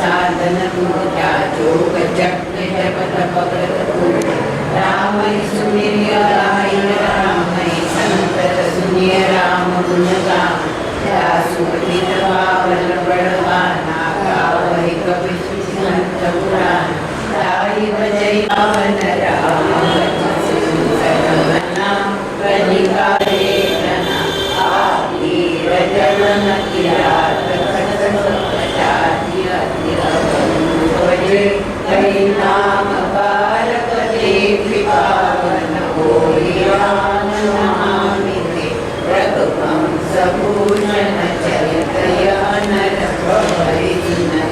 साधन तुझ्या जोग जग जपत पकड रामई सुमिर्य रामई संतर सुनिय राम गुण गाम त्या सुपतित पावन बळवाना गावई कपि संत पुराण ताई भजई पावन राम कलिकारे जना आपली रजन किरात हरि नाम बारक देव पावन होई राम नमामि ते रघुवंश भूषण चरित नर भवहि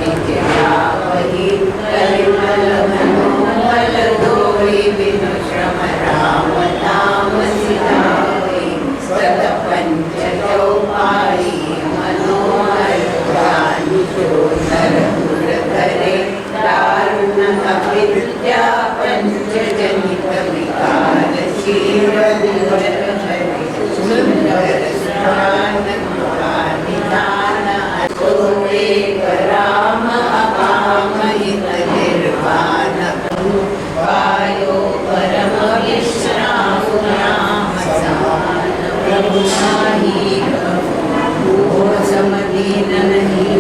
नित्यावहि कलिमल मनोमल दोई बिनु श्रम राम नाम सिधावै सत पंच चौपाई मनोहर प्राणी नर करे दारुण अविद्या पंचजनित विकार शील विवर हरि सुंदर सुरान निधान एक राम अकाम हित निर्वाण पायो परम विश्राम राम समान प्रभु नाही भूषम समदीन नहीं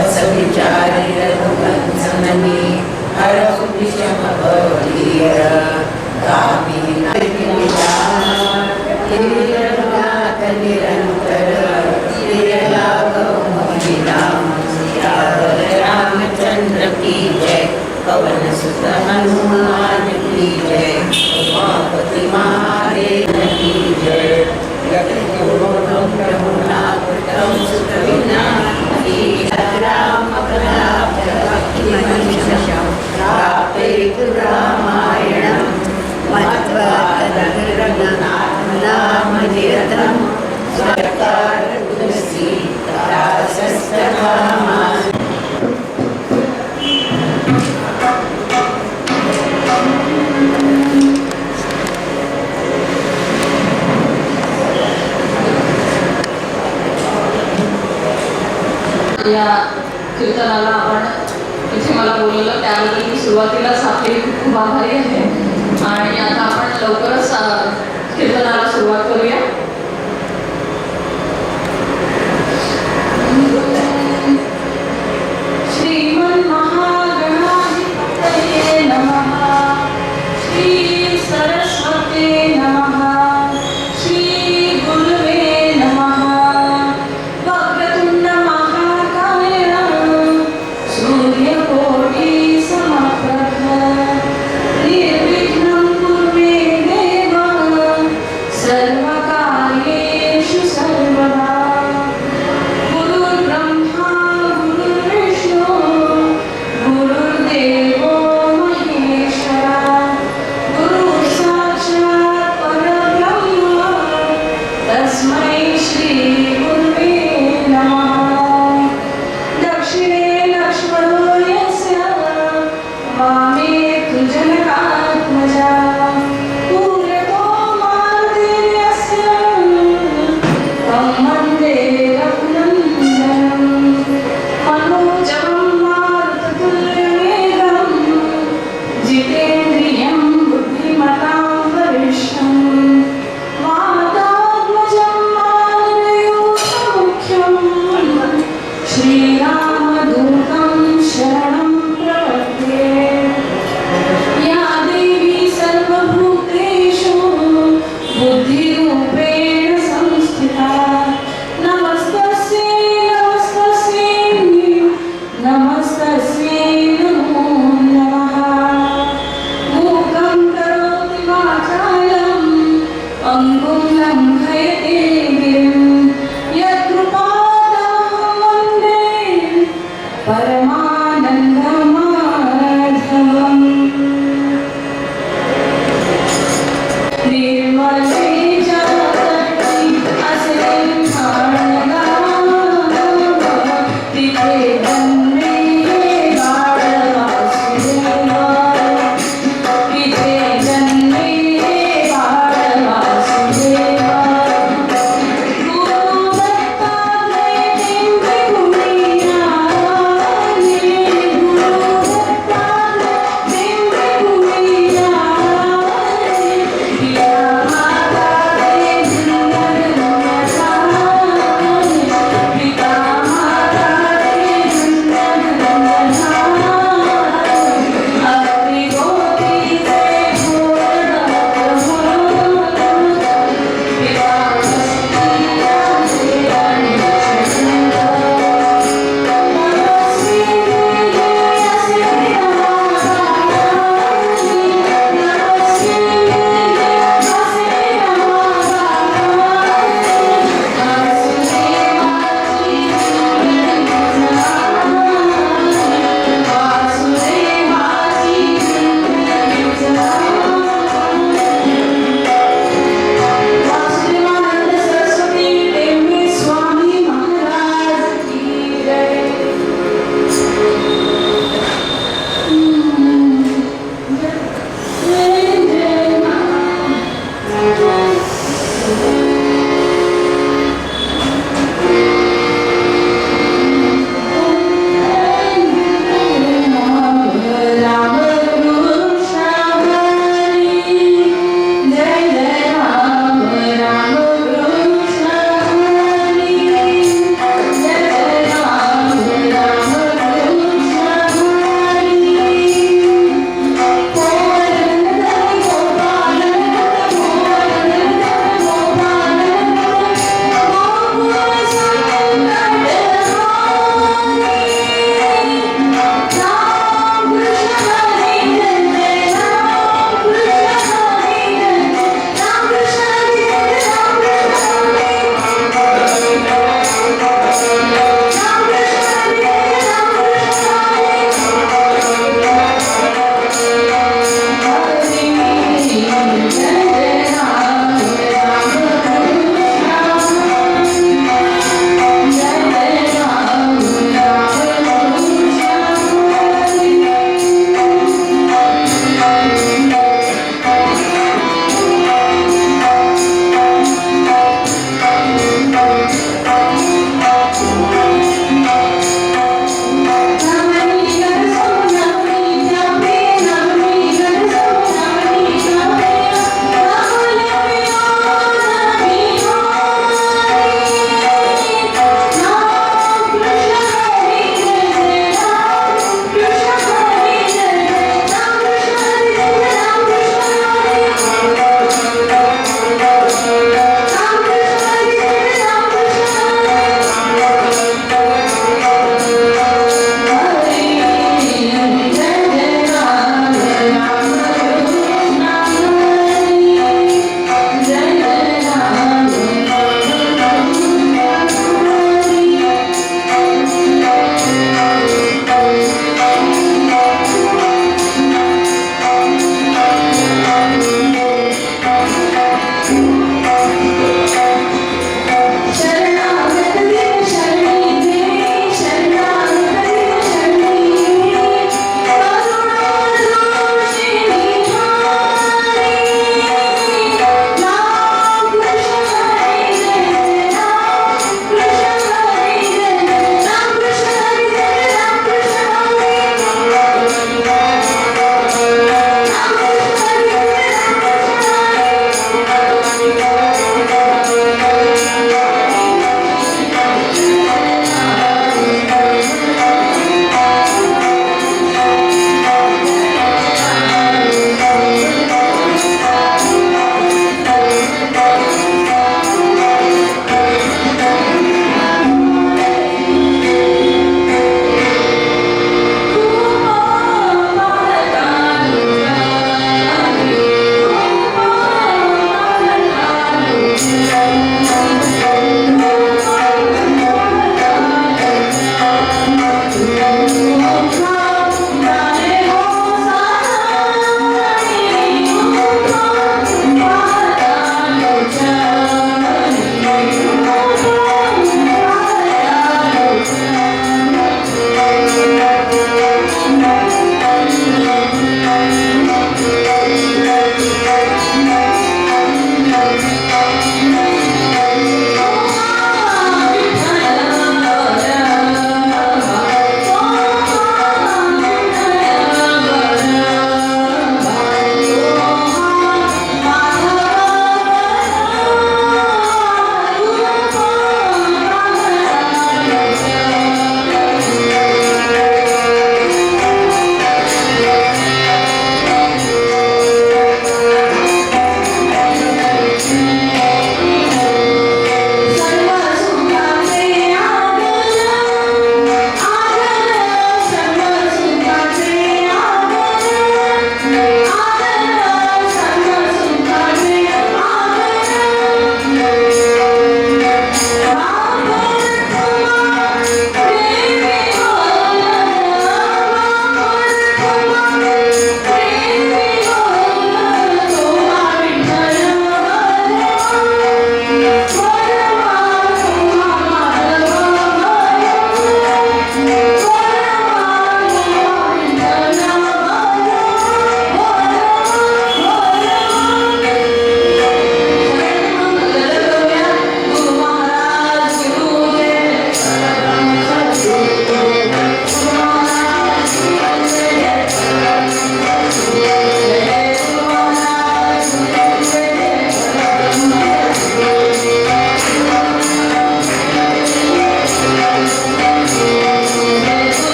अस विचारि रघुवंश मनि हरहु विषम भवधीर गामी रघुनाथ निरंतर लाघव मोहि राम रामचंद्र की जय पवन सुत हनुमान की जय उमापति महादेव की जय रामायणं नाम निरतं सरकार या कीर्तनाला आपण इथे मला बोलवलं त्याबद्दल मी सुरुवातीलाच आपली खूप आभारी आहे आणि आता आपण लवकरच कीर्तनाला सुरुवात करूया. श्रीमन् महागणाधिपतये नमः. श्री सरस्वते नमः.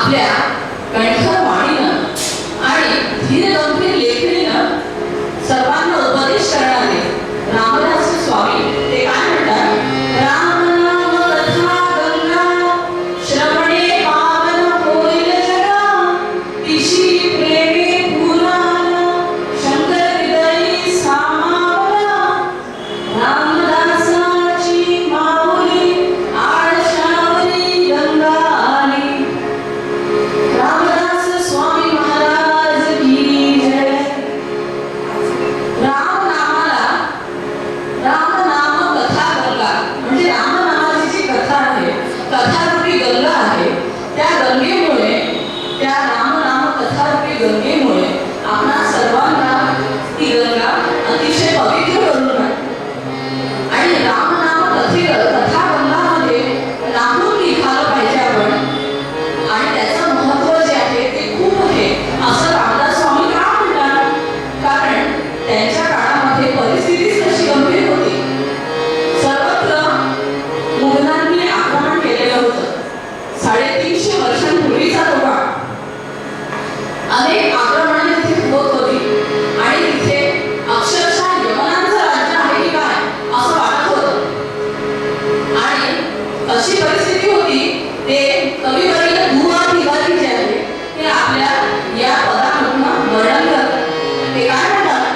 आपल्या कंठर वाणीनं आणि धीर गंभीर लेखणीनं सर्वांना उपदेश करणारे रामदास स्वामी ते काय म्हणतात, राम नाम कथा गंगा श्रवणे पावन होईल जगा, तिशी प्रेमे पुराण शंकर हृदयी सामावला, रामदासाची माऊली आळशावरी गंगा आली, रामदास स्वामी महाराज की जय. रामनाम कथा गंगा म्हणजे रामनामाची जी कथा आहे, कथारूपी गंगा आहे, त्या गंगेमुळे, त्या रामनाम कथारूपी गंगेमुळे आपणा सर्वांना ती गंगा अतिशय पवित्र करून राहते. आणि रामनाम कथा गंगामध्ये नाहून निघालं पाहिजे आपण, आणि त्याचं महत्त्व जे आहे ते खूप आहे असं रामदास स्वामी का म्हणतात, कारण त्यांच्या काळामध्ये परिस्थितीच कशी गंभीर होती. सर्वत्र मुघलांनी आक्रमण केलेलं होतं. 350 वर्षांपूर्वीचा तो काळ. अनेक आक्रमणे तिथे होत होती आणि तिथे अक्षरशः यमनांचं राज्य आहे की काय असं वाटत होतं. आणि अशी परिस्थिती होती, ते कविवर्य दुआ तिवारी जे आहे ते आपल्या या पदामधून वर्णन करतात. ते काय म्हणतात,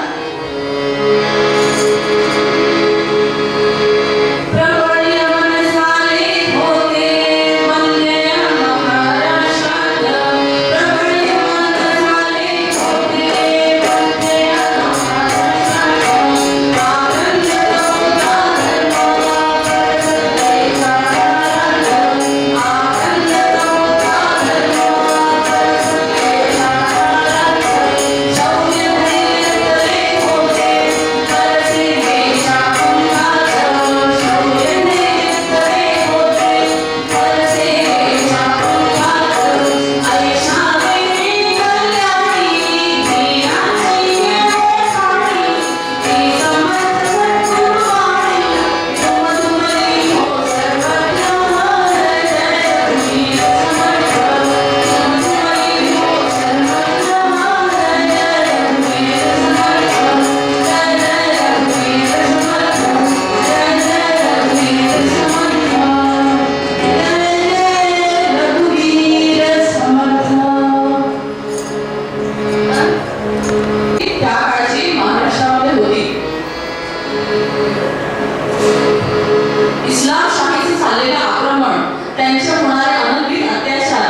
इस्लामशाहीचं झालेलं आक्रमण, त्यांचे होणारे अनंतित अत्याचार,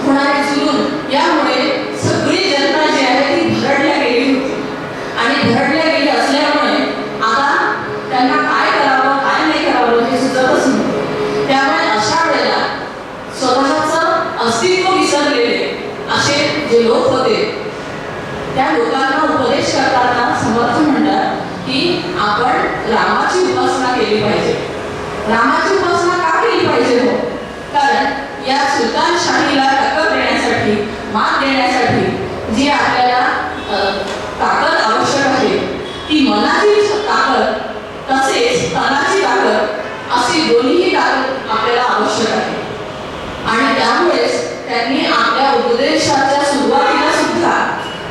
होणारे जुलूम, यामुळे सगळी जनता जी आहे ती भरडल्या गेली होती. आणि भरडल्या गेली असल्यामुळे आता त्यांना काय करावं काय नाही करावं हे सुचतच नव्हतं. त्यामुळे अशा वेळेला स्वतःचं अस्तित्व विसरलेले असे जे लोक होते, त्या लोकांना उपदेश करताना समर्थ म्हणतात की आपण रामाची उपासना केली पाहिजे. रामाची उपासना का केली पाहिजे हो, कारण या सुलतानशाहीला टक्कर देण्यासाठी, मात देण्यासाठी जी आपल्याला ताकद आवश्यक आहे, ती मनाची ताकद तसेच तनाची ताकद अशी दोन्हीही ताकद आपल्याला आवश्यक आहे. आणि त्यामुळेच त्यांनी आपल्या उपदेशाच्या सुरुवातीला सुद्धा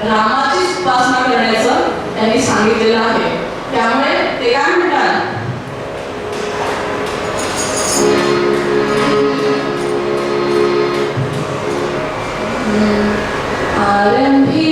रामाचीच उपासना करण्याचं त्यांनी सांगितलेलं आहे. त्यामुळे ते काय म्हणतात, आरंभी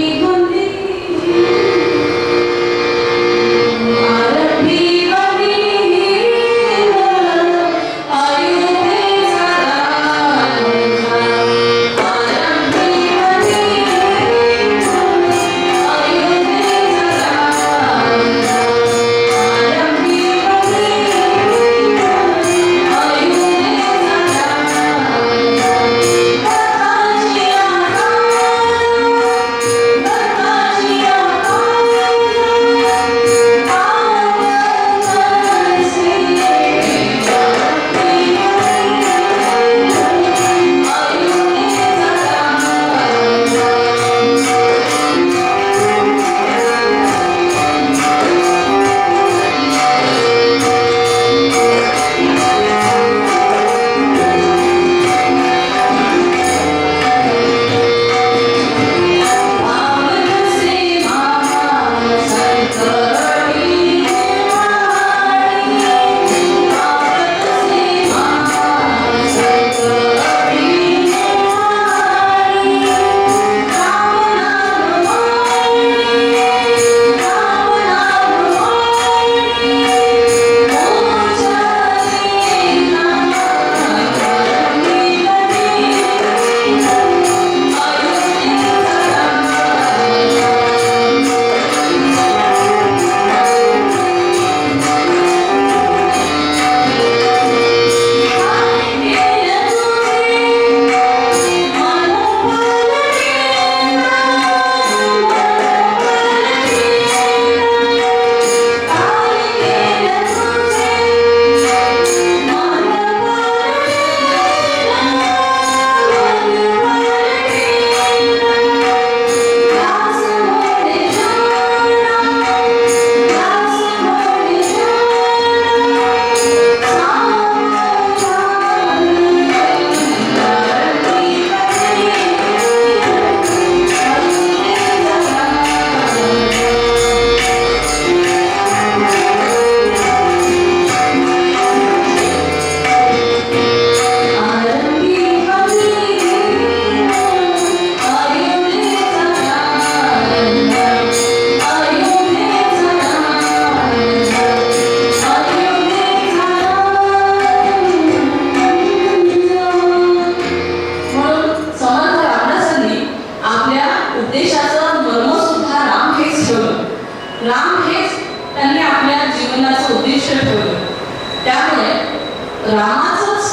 रामाचंच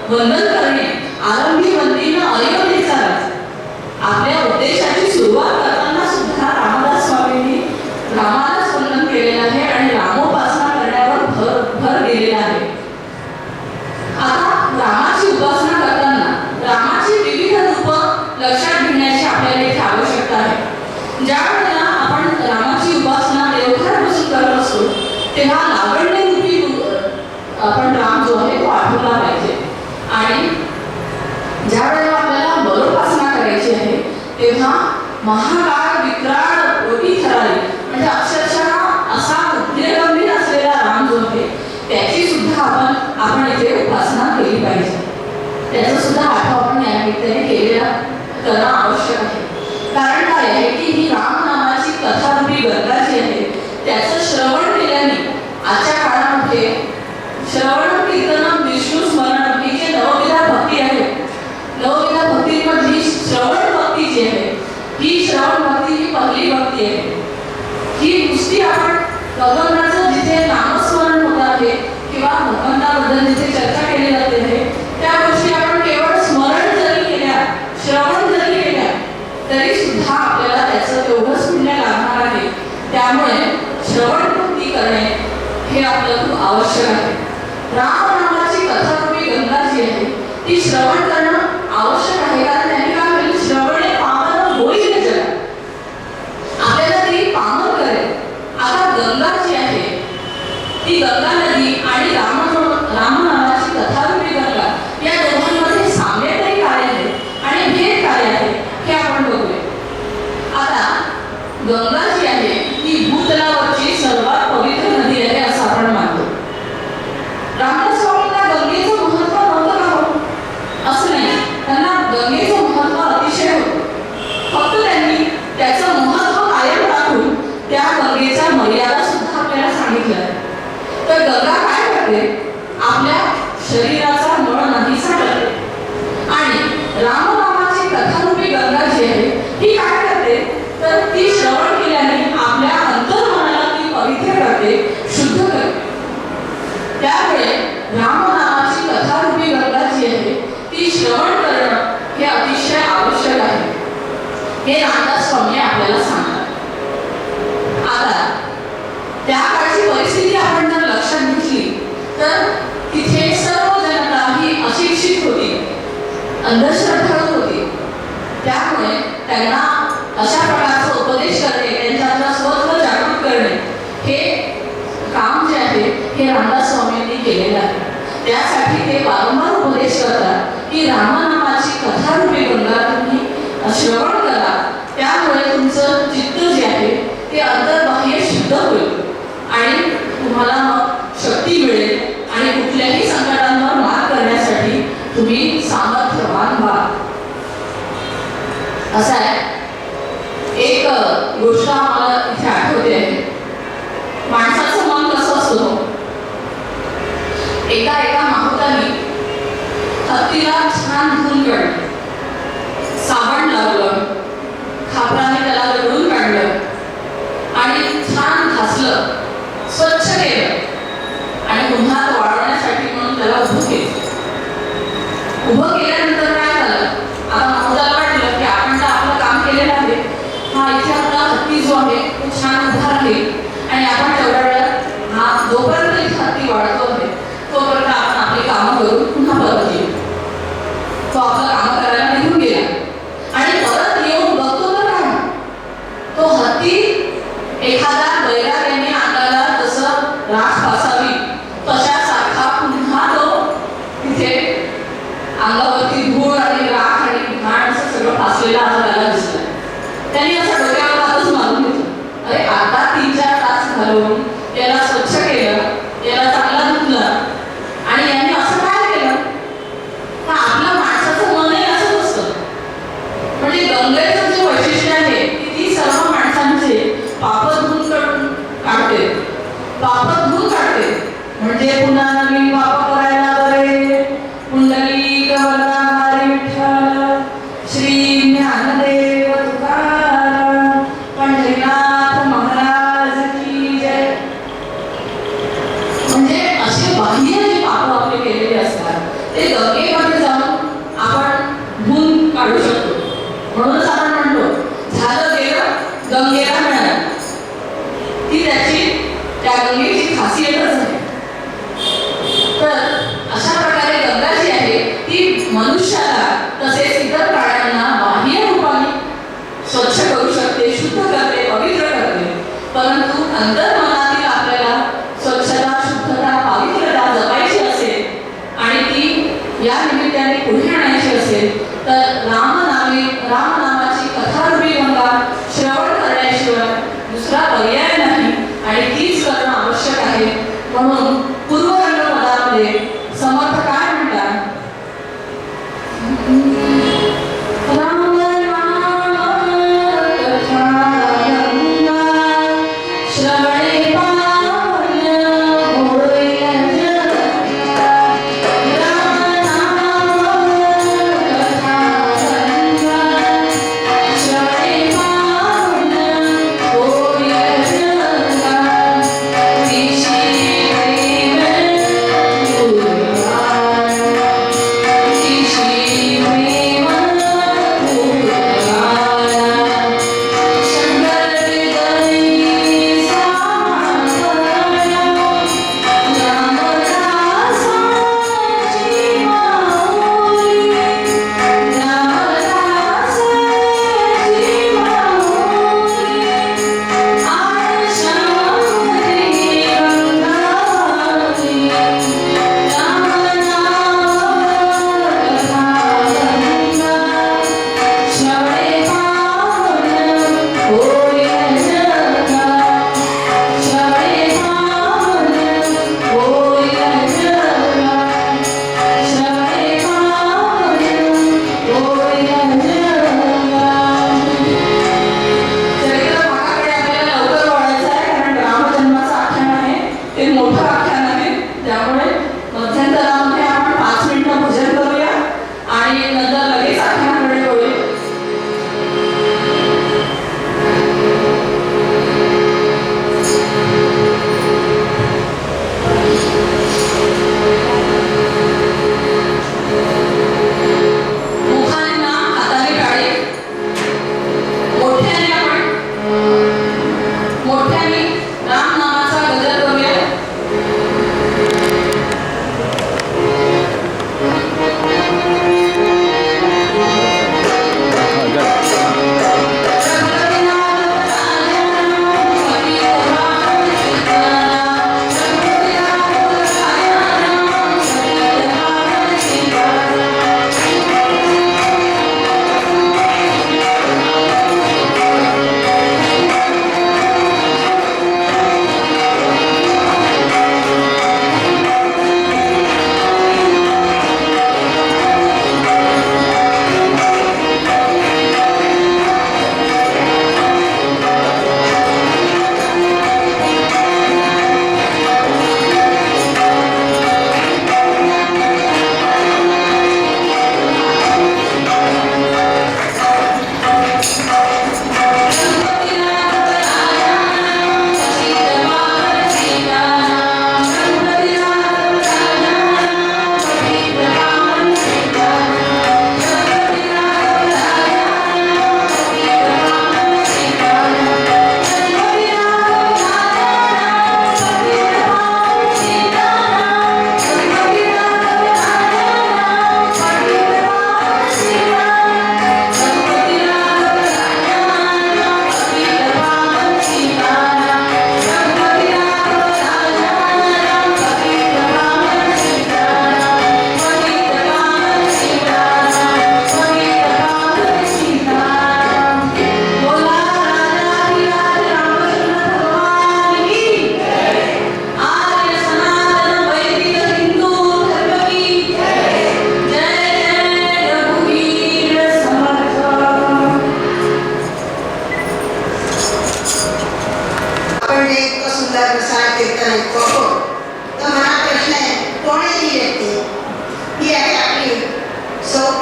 वंदन करणे, आरंभी वंदीनं अयोध्येचा राजा. आपल्या उद्देशाची सुरुवात करताना सुद्धा रामदास स्वामींनी रामालाच वंदन केलेलं आहे आणि रामोपासना करण्यावर भर दिलेला आहे. आता रामाची उपासना करताना रामाची विविध रूपं लक्षात घेण्याची आपल्याला इथे आवश्यकता आहे. ज्या वेळेला आपण रामाची उपासना देवघरात बसून करत असतो तेव्हा लावण्य रूपी आपण राम जो आहे तो आठवला पाहिजे. आणि ज्या वेळेला आपल्याला बलोपासना करायची आहे तेव्हा महाकाळ विक्राळ कोटी ठराली म्हणजे अक्षरशः असा उद्यगंभीर असलेला राम जो आहे त्याची सुद्धा आपण इथे उपासना केली पाहिजे. त्याचा सुद्धा आठवण आपण या निमित्ताने केलेला करणं आवश्यक आहे. कारण काय आहे की ही राम नामाची कथारूपी गंगा जी आहे त्याचं श्रवण केल्याने आजच्या काळामध्ये श्रवण कीर्तन विष्णू स्मरण ही जी नवविधा भक्ती आहे, नवविधा भक्तीमधली श्रवण भक्ती जी आहे ही श्रवण भक्ती ही पहिली भक्ती आहे. ही नुसती आपण भगवंताचं जिथे नामस्मरण होत आहे किंवा भगवंताबद्दल जिथे चर्चा केली जाते आहे त्या गोष्टी आपण केवळ स्मरण जरी केल्या, श्रवण जरी केल्या तरी सुद्धा आपल्याला त्याचं तेवढंच पुण्य लागणार आहे. त्यामुळे श्रवण भक्ती करणे हे आपलं खूप आवश्यक आहे. राम नामाची कथारूपी गंगा जी आहे ती श्रवण करणं आवश्यक आहे. कारण त्यांनी काय केलं, श्रवणे पावन होईल जग, आपल्याला ती पावन करेल. आता गंगा जी आहे ती गंगा नदी आणि राम नामाची कथारूपी गंगा या दोघांमध्ये साम्य तरी काय आहे आणि भेद काय आहे हे आपण बघूया. आता गंगा जी आहे ती भूतलावरची सर्वात पवित्र नदी आहे असं आपण मानतो. रामदास स्वामींना गंगेचं महत्त्व नव्हतं का हो? असं नाही, त्यांना गंगेचं महत्त्व अतिशय होतं. फक्त त्यांनी त्याचं महत्त्व कायम राखून त्या गंगेच्या मर्यादा सुद्धा आपल्याला सांगितल्या. तर गंगा काय करते, आपल्या शरीराचा मळ नाहीसा करते. आणि रामनामाची कथारूपी गंगा जी आहे ही काय करते तर ती श्रवण केल्याने आपल्या अंतर्मनाला ती पवित्र करते, शुद्ध करते. त्यामुळे रामनामाची कथारूपी गंगा जी आहे ती श्रवण करणं हे अतिशय आवश्यक आहे. हे रामदास स्वामी आपल्याला सांगतात. आता त्या काळची परिस्थिती आपण जर लक्षात घेतली तर तिथे सर्व जनता ही अशिक्षित होती, अंधश्रद्धाळू होती. त्यामुळे त्यांना अशा प्रकारचा उपदेश करणे, त्यांच्यातला स्वत्व जागृत करणे हे काम जे आहे हे रामदास स्वामींनी केलेलं आहे. त्यासाठी ते वारंवार उपदेश करतात की रामनामाची कथारूपी गंगा तुम्ही श्रवण करा, त्यामुळे तुमचं चित्त जे आहे ते अंतर्बाह्य शुद्ध होईल आणि तुम्हाला मग शक्ती मिळेल आणि कुठल्याही संकटांवर मात करण्यासाठी तुम्ही सामर्थ्यवान व्हाल. असं आहे. एक गोष्ट आम्हाला इथे आठवते आहे. माणसाचं मन कसं असतं, एका माहुताने हत्तीला छान धुवून काढलं, साबण लावलं, खापराने त्याला रगडून काढलं आणि छान घासलं, स्वच्छ केलं आणि पुन्हा वाढवण्यासाठी म्हणून त्याला उभं केलं. उभं केल्यानंतर काय झालं, आता माहुताला वाटलं की आपण तर आपलं काम केलेलं आहे, हा इथे आपला हत्ती जो आहे तो छान उभा राहील आणि आपण तेवढ्या वेळात हा जोपर्यंत इथे हत्ती वाढतो आहे तोपर्यंत आपण आपली कामं करून पुन्हा परत येऊ. तो आपलं काम करायला निघून गेला आणि परत येऊन बघतो तर काय, तो हत्ती एखादा बैराग्याने अंगाला जसं राख फासावी तशासारखा पुन्हा तो तिथे अंगावरती धूळ आणि राख आणि घाण असं सगळं फासलेला त्याला दिसलं. त्यांनी असं डोक्यावर हातच मारून घेतलं, अरे आता 3-4 तास घालून याला स्वच्छ केलं, याला चांगला धुतलं आणि यांनी असं काय केलं. तर आपल्या माणसाचं मनही असंच असतं. म्हणजे गंगेचं जे वैशिष्ट्य आहे की ती सर्व माणसांचे पाप धुवून काढते, पाप धुवून काढते. म्हणजे पुन्हा नवीन पाप करायला बरे. पुंडलिक वरदाधारी विठ्ठल श्री ज्ञानदेव तुकाराम पंढरीनाथ महाराज की जय. म्हणजे असे बाह्य जे पाप त्यांनी पुढे आणायची असेल तर रामनामाची कथारूपी गंगा श्रवण करण्याशिवाय दुसरा पर्याय नाही आणि तीच करणं आवश्यक आहे. म्हणून पूर्वरंग पदामध्ये समर्थ काय म्हणतात? राम नाम कथा गंगा श्रवणे पावन होय जगता. राम नाम कथा गंगा श्रवणे पावन होय जगता. विशी प्रेम गुरुवार विशी प्रेम गुरुवार शंकर हृदय सावरा रामदासाची माऊली रामदासाची माऊली आळशामध्ये गंगावली. राम नाम कथा गंगा श्रवणे पावन होय जगता. श्रवणे पावन होय जगता. श्रवणे पावन होय जगता. चरित्र भागाकडे आपल्याला लवकर वळायचं आहे कारण रामजन्माचं आख्यान आहे ते मोठं आख्यान आहे. त्यामुळे मध्यंतरामध्ये आपण 5 मिनिटं भजन करूया आणि नंतर लगेच आख्यानाकडे वळूया. मुखाने नाम हाताने टाळे मोठ्याने राम नामाचा गजर करूया.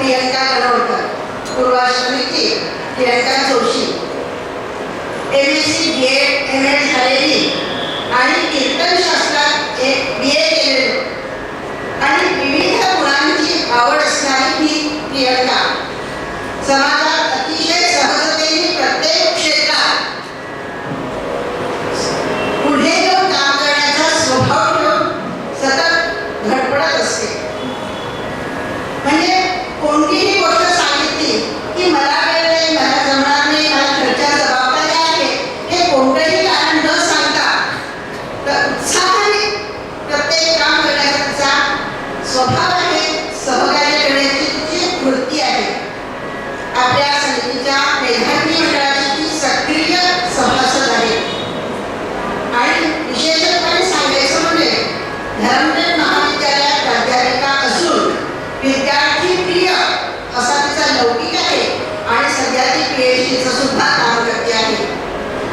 Priyanka गणवकर, पूर्वाश्रमीची Priyanka Joshi, MSc B.Ed M.Ed झालेली आणि कीर्तनशास्त्रात BA केलेली आणि विविध गुणांची आवड असणारी ही प्रियंका समाजात अतिशय सहजतेने प्रत्येक क्षेत्रात पुढे जाऊन काम करण्याचा स्वभाव ठेवून सतत धडपडत असते. म्हणजे कोणतीही गोष्ट सांगितली की मला वेळ नाही, मला जमणार नाही, मला घरच्या जबाबदाऱ्या आहेत, हे कोणतंही कारण न सांगता उत्साहाने प्रत्येक काम करण्याचा स्वभाव आपल्या समितीच्या मेधावी मंडळाची ती सक्रिय सभासद आहे. आणि विशेषत्वाने सांगायचं म्हणजे धर्मदेव महाविद्यालयात प्राध्यापिका असून विद्यार्थी प्रिय असा तिचा लौकिक आहे आणि सध्या ती PhDचं सुद्धा काम करते आहे.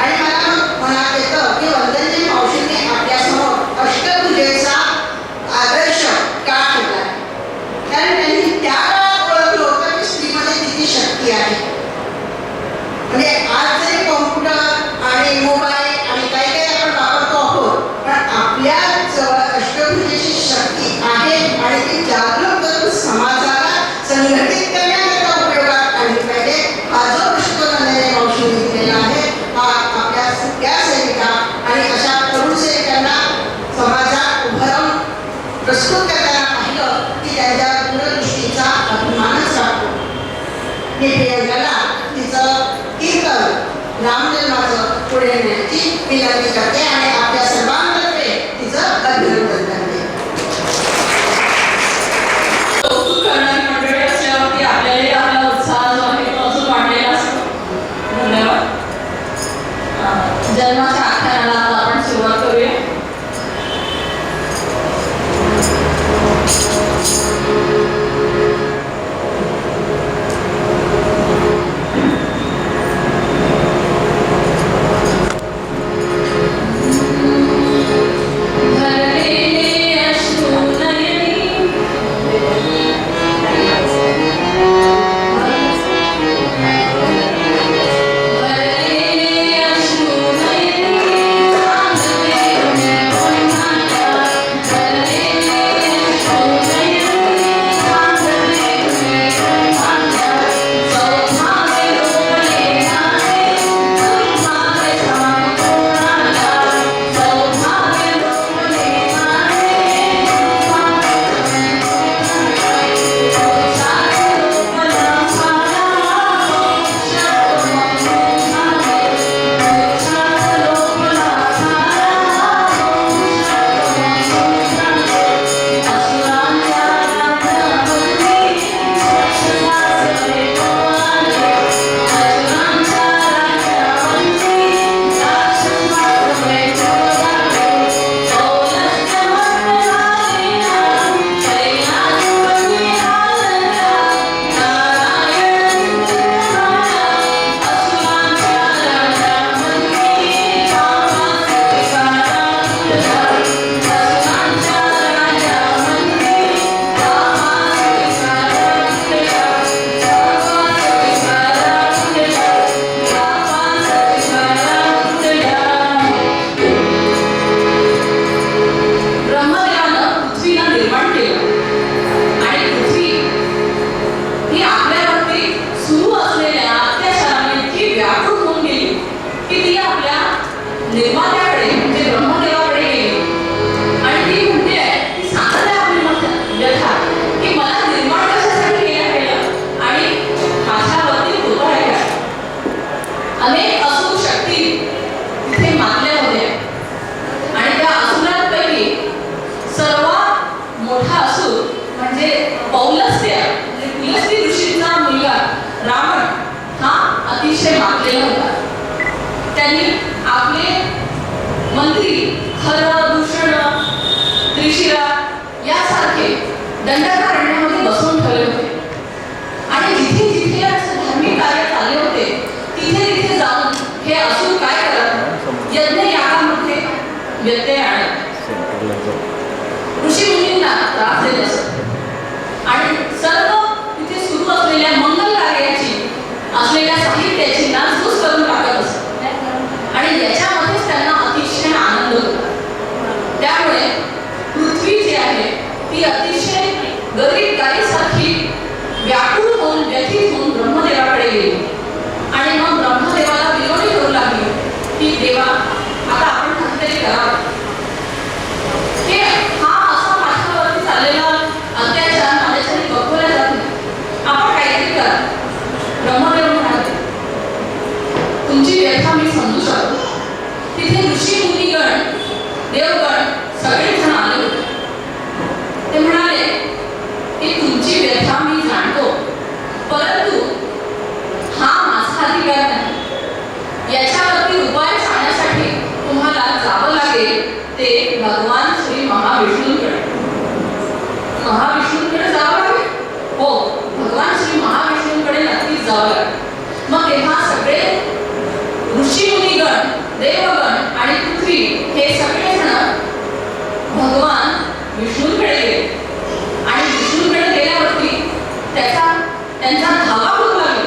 आणि मला मनात येतं की वंदनजी मावशींनी आपल्यासमोर अष्टभुजेचा आदर्श का ठेवला, कारण त्यांनी त्या काळात ओळखलं होतं की स्त्रीमध्ये किती शक्ती आहे. म्हणजे आज जरी कॉम्प्युटर आणि मोबाईल आणि काही काही आपण वापरतो आहोत, पण आपल्या जवळ अष्टभुजेची शक्ती आहे आणि ती जागरूक करून समाजाला संघटित करण्याकरता उपयोगात आणली पाहिजे. हा जो दृष्टिकोन वंदनजी मावशींनी दिलेला आहे हा आपल्या सगळ्या सेविका आणि अशा तरुण सेविकांना समाजात उभं राहून प्रस्तुत करताना पाहिलं की त्यांच्या दूरदृष्टीचा अभिमानच वाटतो. मी प्रियंकाला तिचं कीर्तन रामजन्माचं पुढे नेण्याची विनंती करते आणि आपल्या सर्वांतर्फे तिचं अभिनंदन करते. कौतुक करणारी मंडळी असल्यावरती आपल्यालाही आपला उत्साह जो आहे तो अजून वाढलेला असतो. धन्यवाद. जन्माच्या आख्यानाला आता आपण सुरुवात करूया. दंडकारण्यामध्ये बसवून ठेवले होते आणि जिथे जिथे धार्मिक कार्य चालले होते तिथे तिथे जाऊन हे असून काय करत यज्ञ यागामध्ये व्यत्यय आणत ऋषी मुनींना त्रास देत असत आणि सर्व तिथे सुरू असलेल्या मंगल कार्याची असलेल्या साहित्याची नासधूस करून टाकत असत आणि याच्यामध्येच त्यांना अतिशय आनंद होता. त्यामुळे पृथ्वी जी आहे ती अतिशय गरीब महाविष्णूंकडे जावं लागेल. हो, भगवान श्री महाविष्णूंकडे नक्कीच जावं लागेल. मग तेव्हा सगळे ऋषी मुनिगण, देवगण आणि पृथ्वी हे सगळेजण भगवान विष्णूंकडे गेले. आणि विष्णूंकडे गेल्यावरती त्यांचा धावा होऊ लागला.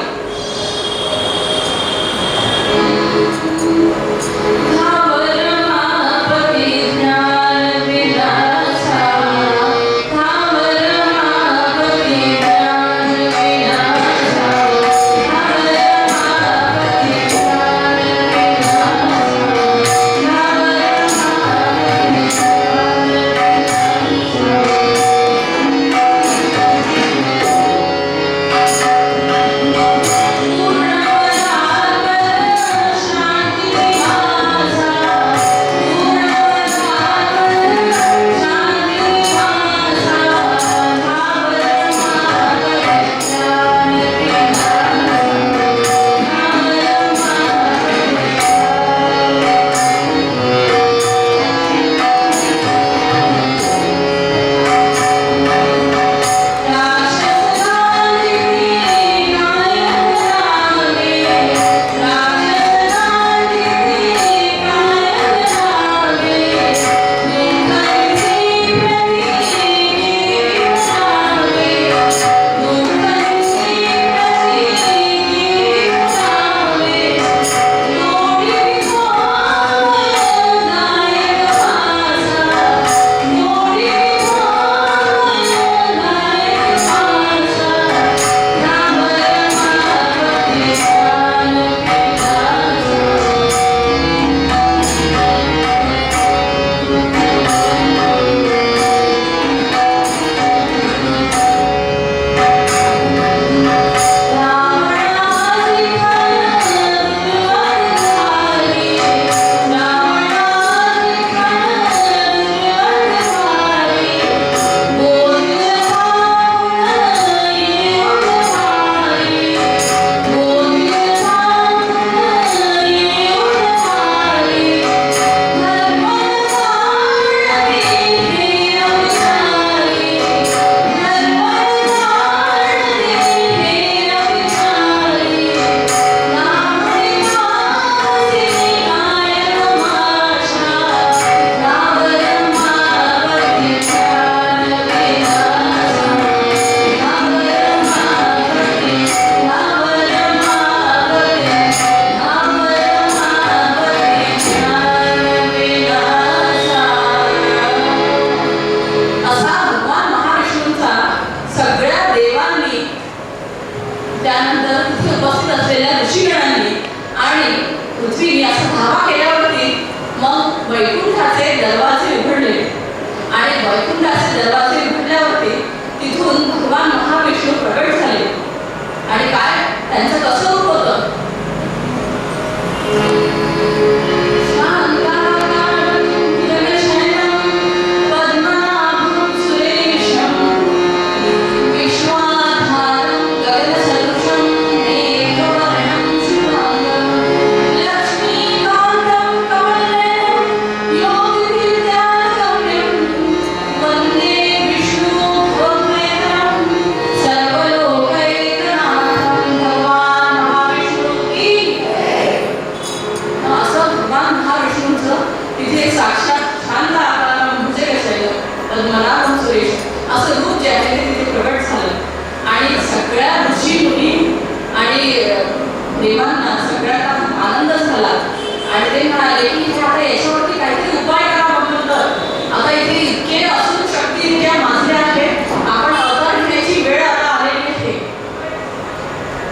देवांना सगळ्यांना आनंद झाला आणि ते म्हणाले की आता याच्यावरती काहीतरी उपाय करा म्हटलं तर आता इथे इतके असून शक्ती इतक्या माजल्या आहेत, आपण अवतार घेण्याची वेळ आता आलेली आहे.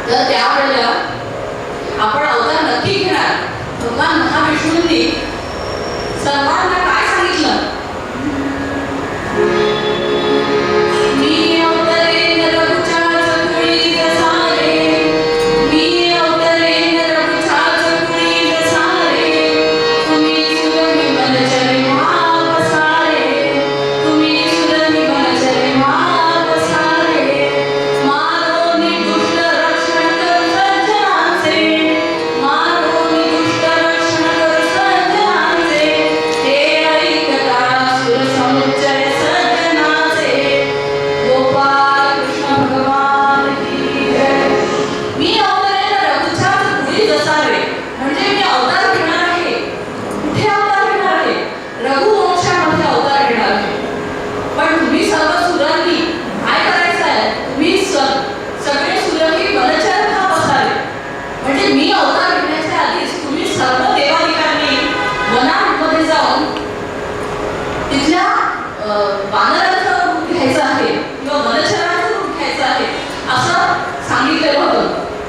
तर त्यावेळेला आपण अवतार नक्की घेणार. भगवान महाविष्णूंनी सर्वांना काय सांगितलं? हे असं सांगितलेलं होतं.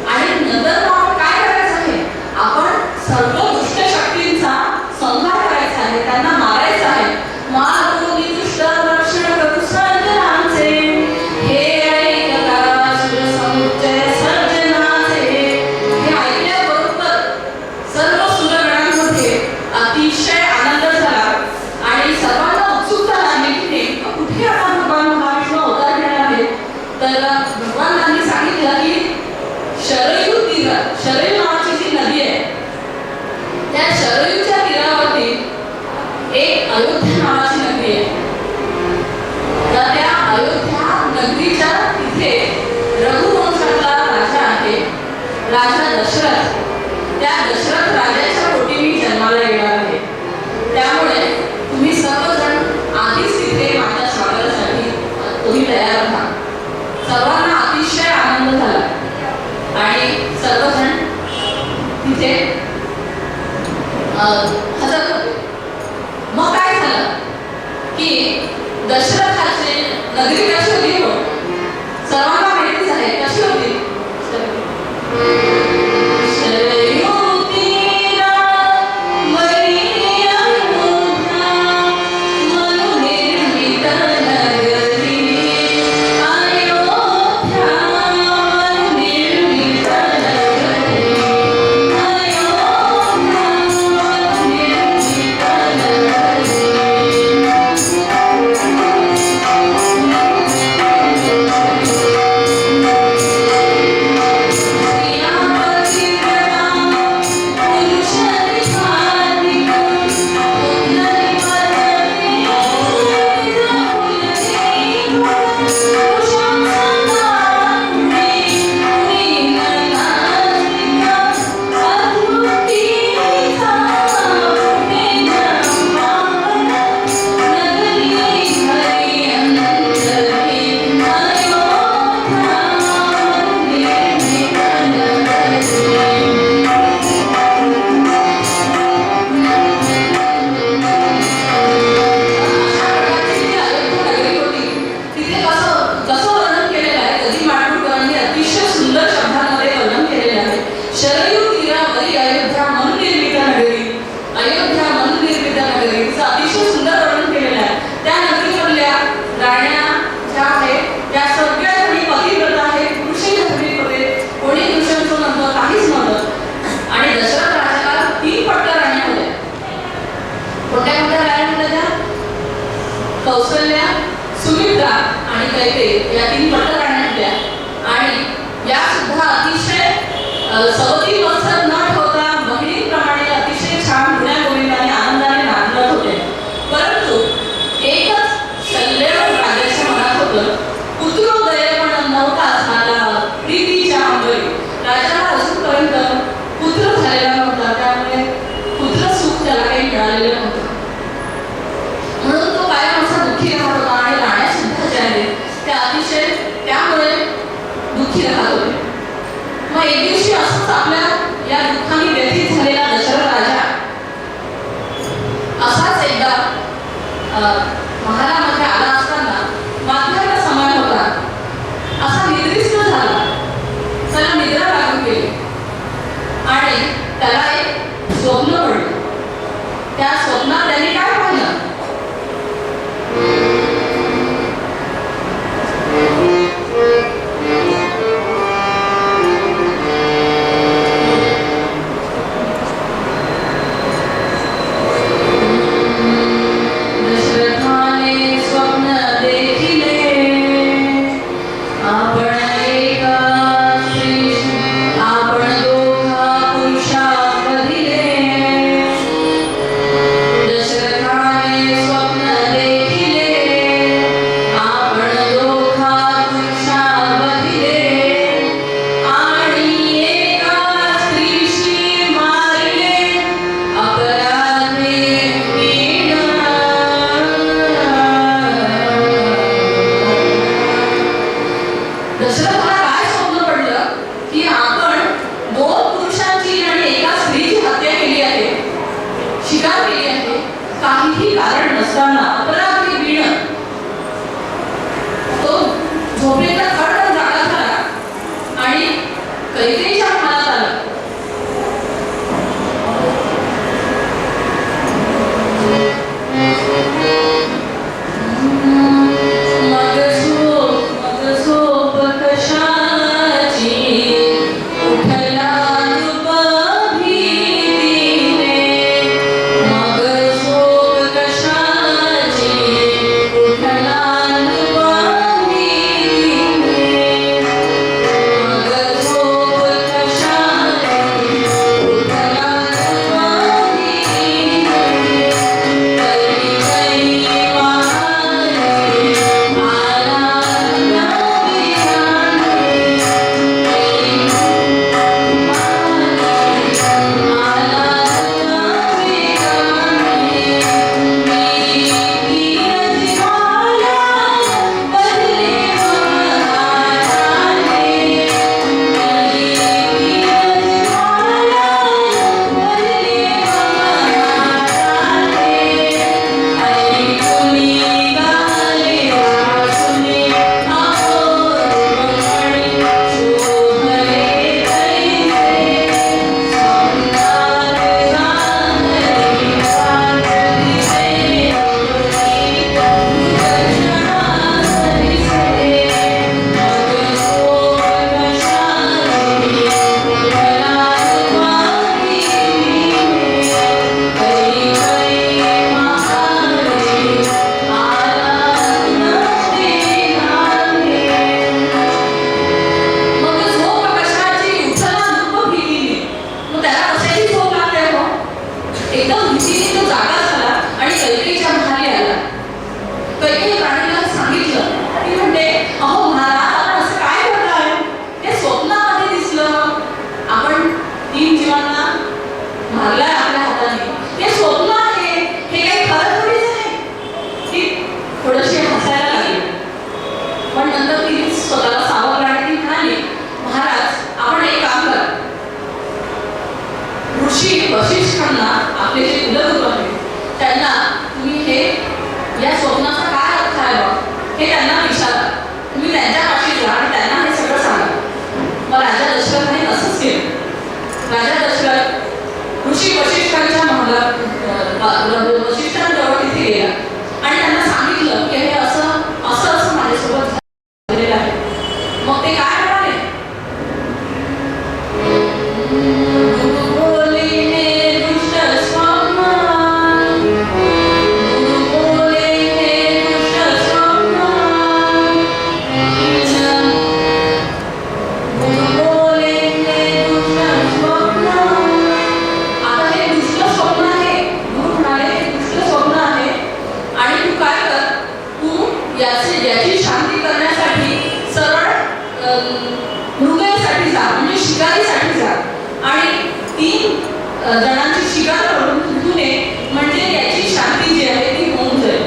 आणि नंतर मग आपण काय करायचं आहे, आपण सर्व दुष्ट शक्तींचा संहार करायचा आहे, त्यांना मारायचं आहे. मारुनी दुष्ट रक्षण करू सर्जनांचे, हे ऐकता सुरसमुच्चय सर्जनाचे. हे ऐकल्याबरोबर सर्व सुरगणांमध्ये अतिशय आनंद झाला आणि सर्वांना उत्सुकता लागली की नेमकं कुठे आता भगवान महाविष्णू अवतार घेणार आहेत. तर भगवानांनी सांगितलं की शरयू नावाची जी नदी आहे, त्या शरयूच्या तीरावरती एक अयोध्या नावाची नगरी आहे. तर त्या अयोध्या नगरीच्या तिथे रघुवंशातला राजा आहे, राजा दशरथ. त्या दशरथ राजाच्या पोटी मी जन्माला येणार आहे. त्यामुळे तुम्ही सर्वजण आधीच तिथे माझ्या स्वागतासाठी तुम्ही तयार राहा. सर्वांना अतिशय आनंद झाला आणि सर्वजण तिथे हजर होते. मग काय झालं की दशरथाची नगरी कशी होती हो, सर्वांना माहितीच आहे कशी होती. कौशल्या, सुमित्रा आणि कैकेयी या 3 पटराण्या होत्या. आणि या सुद्धा अतिशय सवती वत्सर न ठेवता बहिणीप्रमाणे अतिशय छान गुण्या गोविंदाने आनंदाने नांदत होते. परंतु एकच शल्य राजाच्या मनात होतं, पुत्रोदय पण नव्हता झाला प्रीतीच्या अंबरी. राजाला अजूनपर्यंत पुत्र झालेला नव्हता, त्यामुळे पुत्र सुख त्याला काही मिळालेलं नव्हतं. म्हणून तो कायम असा दुःखी राहत होता आणि राण्या सुद्धा ज्या आहेत त्या अतिशय त्यामुळे दुःखी राहत होते. मग एक दिवशी असंच आपल्या या दुःखाने व्यथित झालेला दशरथ राजा असाच एकदा महालामध्ये आला असताना माध्यान्ह समय होता, असा निद्रिस्त झाला. त्याला निद्रा लागून गेली आणि त्याला एक स्वप्न पडलं. त्या स्वप्नात त्याने काय पाहिलं, दशरथा मृगयासाठी जा म्हणजे शिकारीसाठी जा आणि 3 जणांची शिकार करून तुटू नये म्हणजे याची शांती जी आहे ती होऊन जाईल.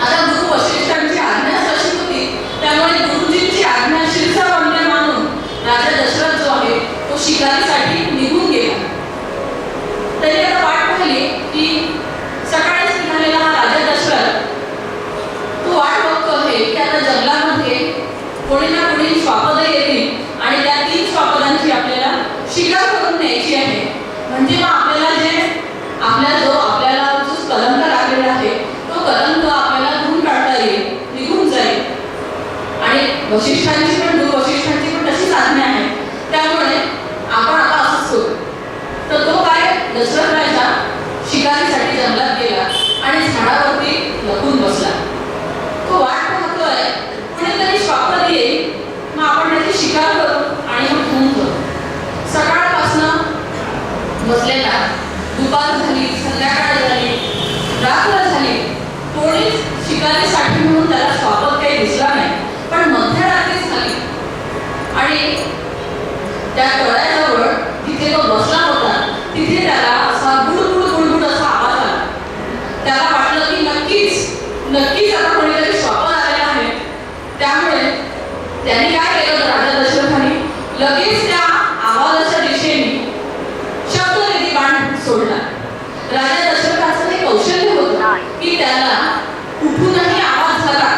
आता गुरु वशिष्ठांची आज्ञा अशी होती त्यामुळे गुरुजींची आज्ञा शिरसावंत मानून राजा दशरथ जो आहे तो शिकारीसाठी निघून गेला. तरी आता वाट पाहिली की सकाळीच निघालेला हा राजा दशरथ तो वाट बघतो आहे की आता जंगलामध्ये कोणी ना कोणी श्वापद येतील आणि त्या 3 श्वापदांची आपल्याला शिकार करून न्यायची आहे. म्हणजे मग आपल्याला जो कलंक लागलेला आहे तो कलंक आपल्याला धुवून काढता येईल, निघून जाईल. आणि वशिष्ठांची पण तशीच आज्ञा आहे. त्यामुळे आपण आता असंच करू. तर तो काय दशरथ राजा शिकारीसाठी जंगलात गेला आणि झाडावरती लपून बसला. तो वाट पाहतोय कुणीतरी श्वापद येईल, मग आपण त्याची शिकार करू आणि मग घेऊन जाऊ. सकाळपासून बसलेला, दुपार झाली, संध्याकाळ झाली, रात्र झाली, कोणीच शिकारीसाठी म्हणून त्याला श्वापद काही दिसला नाही. पण मध्यरात्री झाली आणि त्या तळ्याजवळ जिथे तो बसला होता तिथे त्याला असा गुडगुड असा आवाज आला. त्याला वाटलं की नक्कीच आता कोणीतरी श्वापद आलेला आहे. त्यामुळे त्यांनी काय केलं, राजा दशरथाने लगेच त्या आवाजाच्या दिशेने शब्दवेधी बाण सोडला. राजा दशरथाचं हे कौशल्य होतं की त्याला कुठूनही आवाज झाला,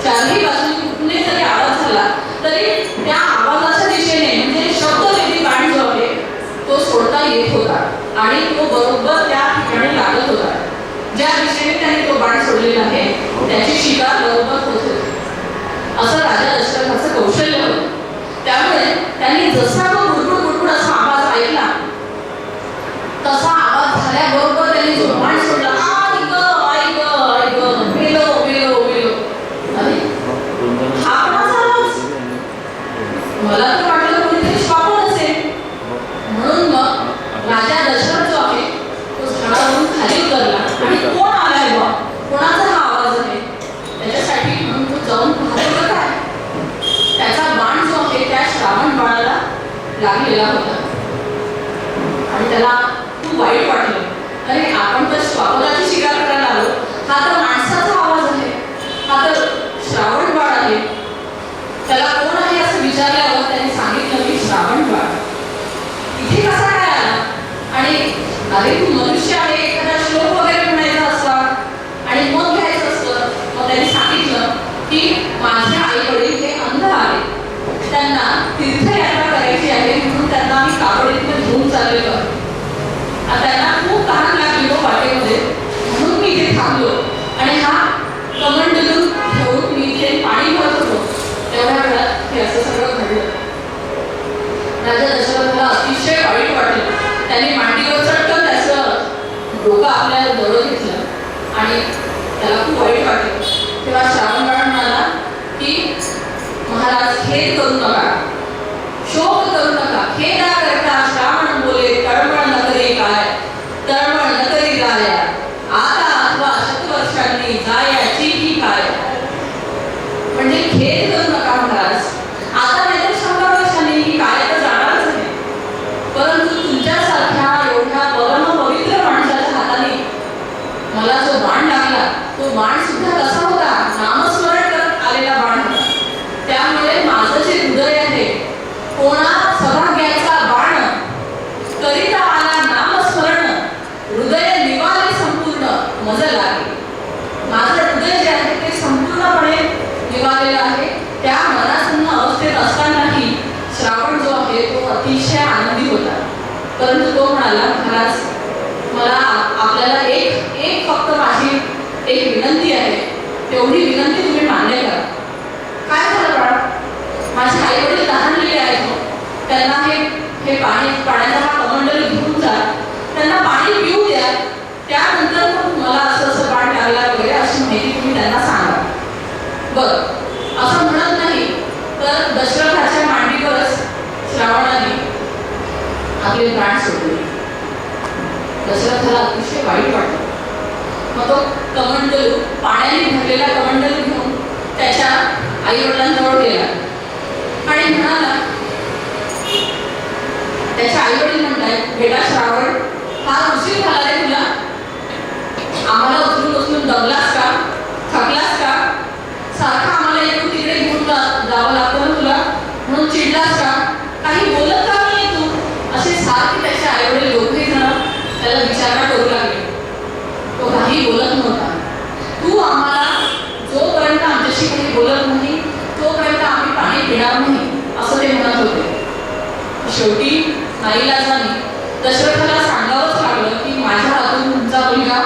4ही बाजूने कुठूनही जरी आवाज झाला तरी त्या आवाजाच्या दिशेने म्हणजे शब्दवेधी बाण जो आहे तो सोडता येत होता आणि तो बरोबर त्या ठिकाणी लागत होता. ज्या दिशेने त्याने तो बाण सोडलेला आहे त्याची शिकार बरोबर होत होती. असं राजा दशरथाचं कौशल्य होतं. त्यामुळे त्यांनी जसा तो गुडगुड असा आवाज ऐकला तसा आवाज झाल्याबरोबर त्यांनी जो बाण सोडला, मेलो. अरे हा कोणाचा आवाज? मला तर वाटलं कोणीतरी श्वापद असेल. म्हणून मग राजा दशरथ जो आहे तो झाडावरून खाली उतरला आणि कोण आलाय बा, कोणाचा हा आवाज आहे त्याच्यासाठी म्हणून तो जाऊन पाहतो काय. त्याचा बाण जो आहे त्या श्रावण बाळाला लागलेला होता आणि त्याला खूप वाईट वाटलं. अरे आपण तर श्वापदाची शिकार करायला आलो, हा तर माणसाचा आवाज आहे, हा तर श्रावण बाळ आहे. त्याला कोण आहे असं विचारल्यावर त्याने सांगितलं की श्रावण बाळ इथे कसा काय आला. आणि अरे तू मनुष्य आहे, एखादा श्लोक वगैरे म्हणायचा असता आणि मग घ्यायचं असतं. मग त्यांनी सांगितलं की माझे आई वडील हे अंध आले, त्यांना तीर्थयात्रा करायची आहे म्हणून त्यांना आम्ही कावडीतून घेऊन चाललेलो. त्यांना खूप तहान लागली हो वाटेमध्ये, म्हणून मी इथे थांबलो आणि हा कमंडलू घेऊन मी इथे पाणी भरत होतो. तेवढ्या वेळात हे असं सगळं घडलं. राजा दशरथाला अतिशय वाईट वाटलं. त्यांनी मांडीवर चटकन त्याचं डोकं आपल्या जवळ घेतलं आणि त्याला खूप वाईट वाटलं. तेव्हा श्रावणबाळ म्हणाला की महाराज खेद करू नका, शोक करू नका. खेदा करता श्रावण बोले तळमळ न करी काय, तळमळ न करी गाया, आता अथवा शतवर्षांनी जायाची ही काय. म्हणजे खेद करू नका महाराज, आता नाही तर 100 वर्षांनी ही काय तर जाणारच आहे. परंतु तुमच्यासारख्या एवढ्या परम पवित्र माणसाच्या हाताने मला जो बाण लागला तो बाण सुद्धा कसा होता, नामस्मरण करत आलेला बाण होता. त्यामुळे माझं जे हृदय आहे कोणा सौभाग्याचा बाण करिता आला नामस्मरण, हृदय निवाले संपूर्ण मज लागे. माझं हृदय जे आहे ते संपूर्णपणे निवालेलं आहे. त्या मनासन्न अवस्थेत असतानाही श्रावण जो आहे तो अतिशय आनंदी होता. परंतु तो म्हणाला महाराज मला आपल्याला एक फक्त माझी एक विनंती आहे, तेवढी विनंती तुम्ही मान्य करा. काय झालं बाळा, माझे आई वडील तहानलेले आहेत, त्यांना हे पाण्याचा हा कमंडल घेऊन जा, त्यांना पाणी पिऊ द्या, त्यानंतर मग मला असं बाण लागला वगैरे अशी माहिती तुम्ही त्यांना सांगा. बरं असं म्हणत नाही तर दशरथाच्या मांडीवरच श्रावणाने आपले प्राण सोडले. दशरथाला अतिशय वाईट वाटलं. मग तो कमंडलू पाण्याने भरलेला कमंडलू घेऊन त्याच्या आई वडिलांजवळ गेला आणि म्हणाला, त्याच्या आई वडील म्हणतायत, बेटा श्रावण, फार उशीर झाला रे तुला, आम्हाला उचलून उचलून दमलास का, थकलास का, सारखं आम्हाला इकडून तिकडे घेऊन जावं लागतं ना तुला, म्हणून चिडलास का, काही बोलत का नाही तू, असे सारखे त्याचे आई वडील दोघेही जण त्याला विचारणा करू लागले. तो काही बोलत नव्हता. तू आम्हाला जोपर्यंत आमच्याशी काही बोलत नाही तोपर्यंत आम्ही पाणी पिणार नाही, असं ते म्हणत होते. शेवटी नाईलाजाने दशरथाला सांगावंच लागलं की माझ्या हातून तुमचा मुलगा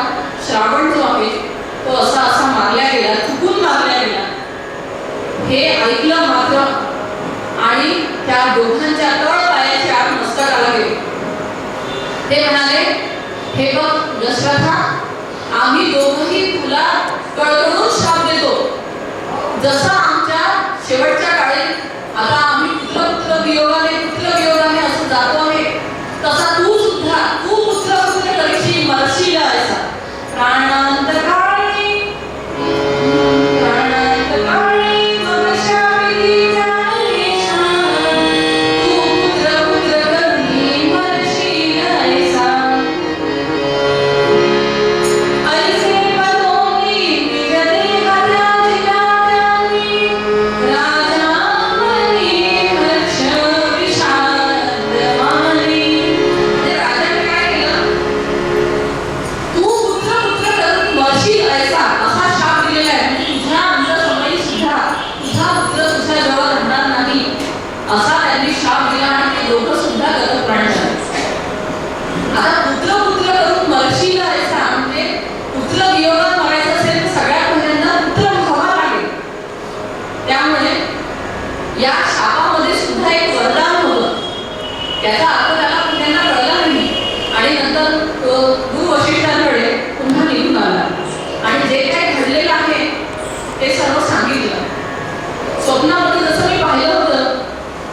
श्रावण जो आहे तो असा असा मारला गेला, चुकून मारला गेला. हे ऐकलं मात्र आणि त्या दोघांच्या तळ पायाची आग मस्तकाला गेली. ते म्हणाले, हे बघ दशरथा, आम्ही दोघंही तुला कळकळून श्राप देतो. जसं आमच्या शेवटच्या काळी आता आम्ही पुत्र वियोगाने असं जातो आहे, तसा तू सुद्धा पुत्र करशील, मरशील असा. प्राणांतकाळी असा त्यांनी शाप दिला आणि ते लोक सुद्धा गतत प्राण झाले. आता पुत्र करून मरशील असा म्हणजे पुत्र वियोगात मरायचं असेल तर सगळ्यात पहिल्यांदा पुत्र व्हावा लागेल. त्यामुळे या शापामध्ये सुद्धा एक वरदान होतं. त्याचा अर्थ त्याला पुढ्यांना कळला नाही आणि नंतर तो गुरु वशिष्ठांकडे पुन्हा निघून आला आणि जे काही घडलेलं आहे ते सर्व सांगितलं. स्वप्नामध्ये जसं मी पाहिलं होतं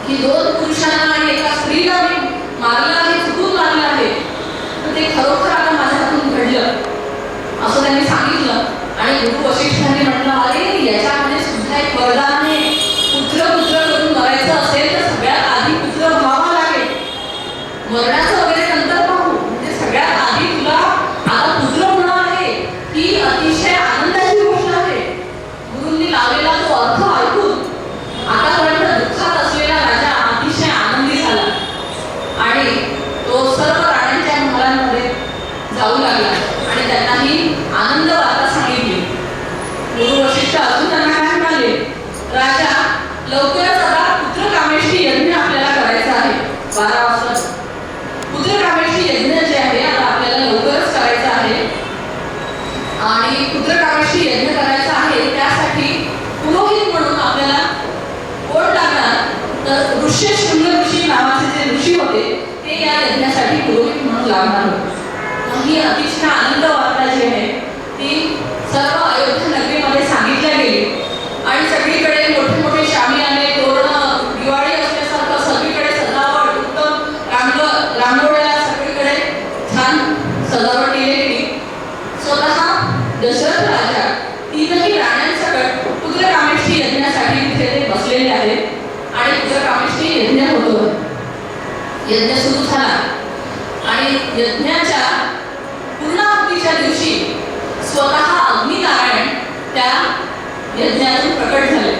की दोन पुरुषांना आणि एका स्त्रीला मी मारलं आहे, चुकून मारलं आहे, तर ते खरोखर आता माझ्या हातून घडलं असं त्यांनी सांगितलं. आणि गुरु वशिष्ठांनी म्हटलं, अरे याच्यामध्ये सुद्धा एक वरदान आहे. पुत्र करून मरायचं असेल तर सगळ्यात आधी पुत्र व्हावा लागेल. मरणाचं वगैरे नंतर पाहू, म्हणजे सगळ्यात आधी तुला आता पुत्र होणं आहे ही अतिशय आनंदाची गोष्ट आहे. गुरूंनी लावलेला तो अर्थ ऐकून आतापर्यंत दुःखात असलेला राजा अतिशय आनंदी झाला आणि तो सर्व राण्यांच्या महालांमध्ये जाऊ लागला आणि त्यांनाही आनंद वार्ता सांगितली. गुरु वशिष्ठ अजून त्यांना काय म्हणाले, राजा लवकरच आता पुत्रकामेष्ठी यज्ञ आपल्याला करायचा आहे. 12 वाजता पुत्रकामेष्ठी यज्ञ जे आहे आता आपल्याला लवकरच करायचं आहे आणि पुत्रकामेष्ठी यज्ञ करायचा आहे. त्यासाठी पुरोहित म्हणून आपल्याला कोण लागणार, तर ऋष्यशृंग ऋषी नावाचे जे ऋषी होते ते या यज्ञासाठी पुरोहित म्हणून लागणार होते. ही अतिशय आनंद वार्ता जी आहे ती सर्व अयोध्या नगरीमध्ये सांगितल्या गेली आणि सगळीकडे मोठे मोठे शामी आले, तोरणं, दिवाळी असल्यासारखं सगळीकडे सजावट, उत्तम रांगोळ्या, सगळीकडे छान सजावट केली गेली. स्वतः दशरथ राजा 3ही राण्यांसकट पुत्रकामेष्ठी यज्ञासाठी तिथे ते बसलेले आहेत आणि पुत्रकामेष्ठी यज्ञ होतो. यज्ञ सुरू झाला आणि यज्ञाच्या पूर्णाहुतीच्या दिवशी स्वतः अग्निनारायण त्या यज्ञातून प्रकट झाले.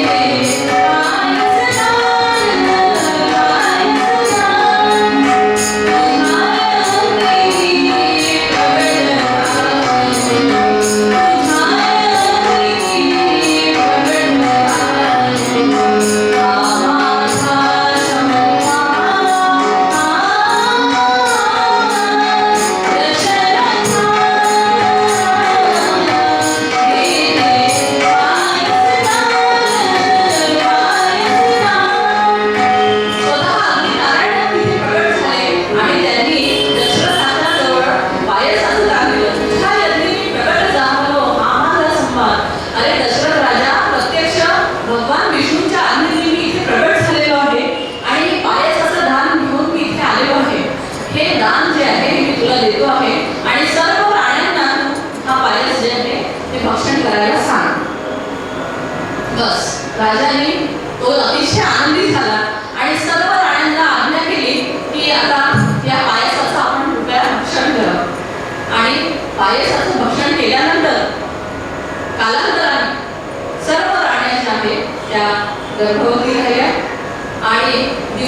हे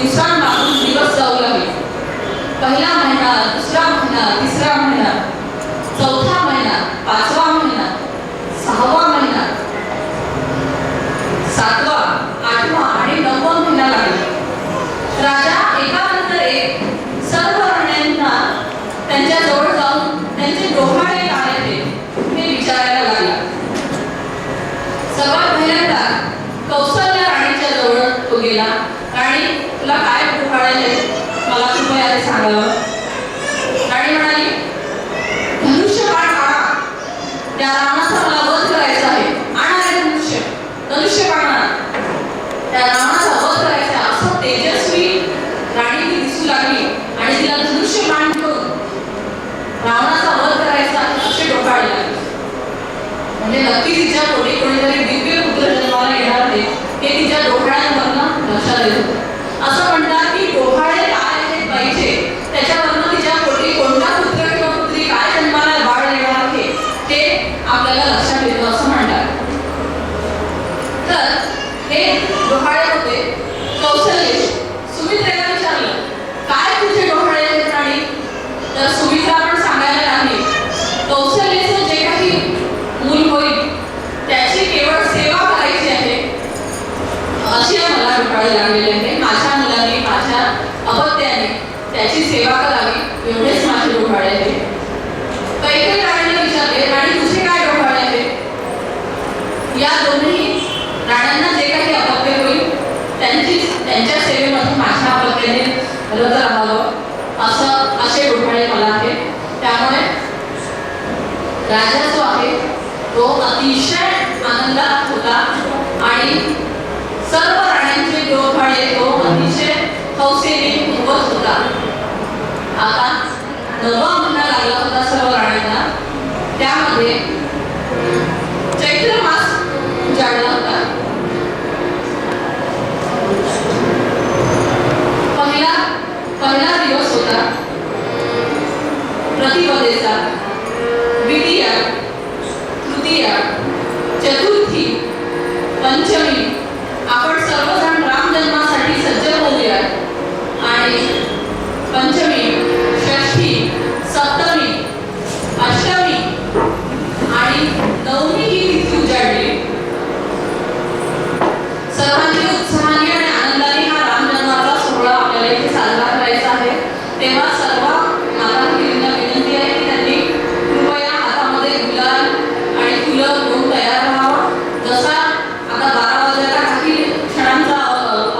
दिवसांमागून दिवस जाऊ लागले. पहिला महिना, दुसरा महिना, तिसरा महिना, चौथा महिना, पाचवा महिना, सहावा महिना, सातवा, आठवा आणि नववा महिना लागला. राजा एकानंतर एक सर्व राण्यांना त्यांच्या जवळ जाऊन त्यांचे डोहाळे काय आहेत हे विचारायला लागला. सर्वात पहिल्यांदा कौशल्या राणीच्या जवळ तो गेला. राणी, तुला काय डोहाळे मला कृपया ते सांगावं. राणी म्हणाली, धनुष्यबाण आणा, त्या रावणाचा मला वध करायचा आहे. आणा रे धनुष्यबाण आणा, त्या रावणाचा वध करायचा आहे. असं तेजस्वी राणी ती दिसू लागली आणि तिला धनुष्यबाण घेऊन रावणाचा वध करायचा असे डोकाळे लागले. म्हणजे नक्की तिच्या पोटी कोणीतरी दिव्य पुत्र जन्माला येणार आहे हे तिच्या डोहाळ्यांवरनं लक्षात येत होतं. असं म्हणतात की डोहाळे काय आहेत पाहिजे त्याच्यावरनं तिच्या पोटी कोणता पुत्र किंवा पुत्री काय जन्माला बाळ येणार आहे ते आपल्याला लक्षात येतं असं म्हणतात. तर हे डोहाळे होते कौशल्य. सुमित्रेला विचारलं, काय तुझे डोहाळे आहेत राणी? तर सुमित्रा पण सांगायला लागली, कौशल्याचं जे काही मूल होईल त्याची केवळ सेवा करायची आहे अशी मला डोहाळे लागलेले आहे. माझ्या मुलाने, माझ्या अपत्याने त्याची सेवा करावी एवढेच माझे डोहाळे आहे. कैकेयी राणीने विचारले, राणी तुझे काय डोहाळे आहे? या दोन्ही राण्यांना जे काही अपत्य होईल त्यांच्या सेवेमध्ये माझ्या अपत्याने रत राहावं असे डोहाळे मला आहे. त्यामुळे राजा जो आहे तो अतिशय आनंदात होता आणि सर्व राण्यांचे डोहाळे तो अतिशय हौसेने उभत होता. आता नववा महिना लागला होता सर्व राण्यांना. त्यामध्ये चैत्र मास उजाडला होता. पहिला दिवस होता प्रतिपदेचा. द्वितीया, तृतीया, चतुर्थी, पंचमी आपण सर्वजण राम जन्मासाठी सज्ज होऊया. आणि पंचमी, षष्ठी, सप्तमी, अष्टमी आणि नवमी ही तिथी उजाडली. सर्वांनी उत्साहाने आणि आनंदाने हा राम जन्माचा सोहळा आपल्याला इथे साजरा करायचा आहे. तेव्हा सर्व माता भगिनींना विनंती आहे की त्यांनी कृपया हातामध्ये गुलाल आणि फुलं घेऊन तयार राहावं. जसा आता 12 वाजायला काही क्षणांचा